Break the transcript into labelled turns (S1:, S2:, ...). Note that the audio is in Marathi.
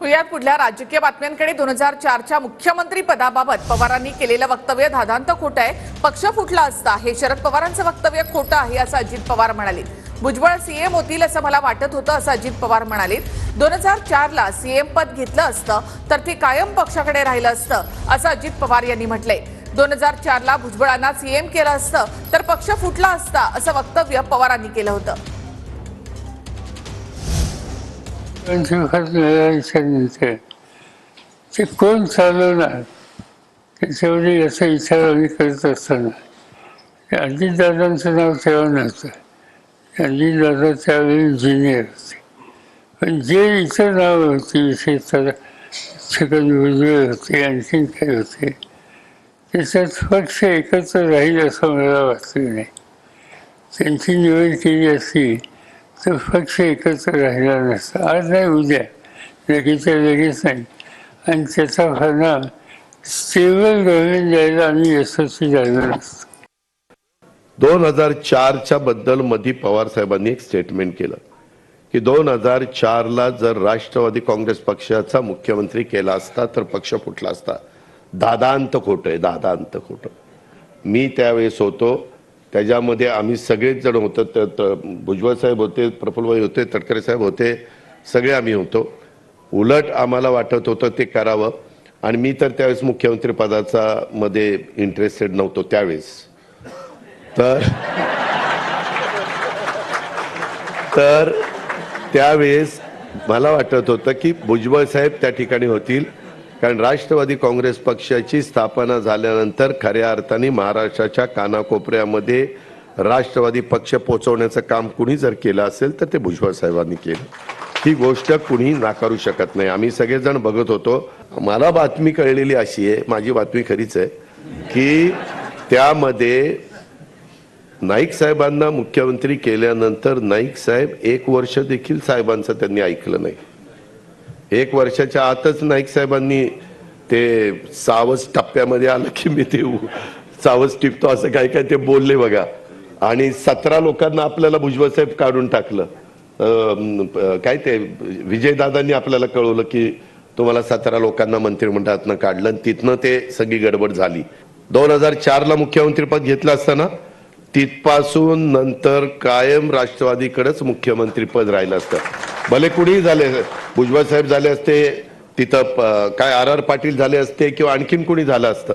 S1: यात पुढल्या राजकीय बातम्यांकडे 2004च्या मुख्यमंत्री पदाबाबत पवारांनी केलेलं वक्तव्य धादांत खोटं आहे. पक्ष फुटला असता हे शरद पवारांचं वक्तव्य खोटं आहे असं अजित पवार म्हणाले. भुजबळ सीएम होतील असं मला वाटत होतं असं अजित पवार म्हणाले. 2004ला सीएम पद घेतलं असतं तर ते कायम पक्षाकडे राहिलं असतं असं अजित पवार यांनी म्हटलंय. 2004ला भुजबळांना सीएम केलं असतं तर पक्ष फुटला असता असं वक्तव्य पवारांनी केलं होतं.
S2: ते कोण चालवणार त्याच्यावर याचा विचार आम्ही करत असताना अजितदादांचं नाव तेव्हा नव्हतं. अजितदादा त्यावेळी इंजिनियर होते. पण जे इतर नावं होती विशेषतः छगन भुजबळ होते, आणखीन काही होते, त्याच्यात पक्ष एकत्र राहील असं मला वाटलं नाही. त्यांची निवड केली असती तर पक्ष एकत्र राहिला नसता. आज नाही उद्या, लगेच लगेच नाही. आणि त्याचा परिणाम स्टेबल गव्हर्नमेंट द्यायला आम्ही यशस्वी झालो नसतो.
S3: 2004च्या बद्दल मध्ये पवार साहेबांनी एक स्टेटमेंट केलं की 2004ला जर राष्ट्रवादी काँग्रेस पक्षाचा मुख्यमंत्री केला असता तर पक्ष फुटला असता. दादांत खोटं आहे, दादांत खोटं. मी त्यावेळेस होतो, त्याच्यामध्ये आम्ही सगळेच जण होतो. भुजबळ साहेब होते, प्रफुल्लभाई होते, तटकरे साहेब होते, सगळे आम्ही होतो. उलट आम्हाला वाटत होतं ते करावं. आणि मी तर त्यावेळेस मुख्यमंत्री पदाचा मध्ये इंटरेस्टेड नव्हतो त्यावेळेस. तर त्यावेळेस मला वाटत होतं की भुजबळ साहेब त्या ठिकाणी होतील, कारण राष्ट्रवादी काँग्रेस पक्षाची स्थापना झाल्यानंतर खऱ्या अर्थाने महाराष्ट्राच्या कानाकोपऱ्यामध्ये राष्ट्रवादी पक्ष पोचवण्याचं काम कुणी जर केलं असेल तर ते भुजबळ साहेबांनी केलं. ही गोष्ट कुणी नाकारू शकत नाही. आम्ही सगळेजण बघत होतो. मला बातमी कळलेली अशी आहे, माझी बातमी खरीच आहे, की त्यामध्ये नाईक साहेबांना मुख्यमंत्री केल्यानंतर नाईक साहेब 1 वर्ष देखील साहेबांचं त्यांनी ऐकलं नाही. 1 वर्षाच्या आतच नाईक साहेबांनी ते सावज टप्प्यामध्ये आलं की मी ते सावज टिपतो असं काय काय ते बोलले बघा. आणि 17 लोकांना आपल्याला भुजबळ साहेब काढून टाकलं. काय ते विजयदादांनी आपल्याला कळवलं की तुम्हाला 17 लोकांना मंत्रिमंडळातनं काढलं. आणि तिथनं ते सगळी गडबड झाली. 2004ला मुख्यमंत्रीपद घेतलं असताना तिथपासून नंतर कायम राष्ट्रवादीकडेच मुख्यमंत्रीपद राहिलं असतं. भले कुणीही झाले, भुजबळ साहेब झाले असते, तिथं काय RR पाटील झाले असते किंवा आणखीन कुणी झालं असतं.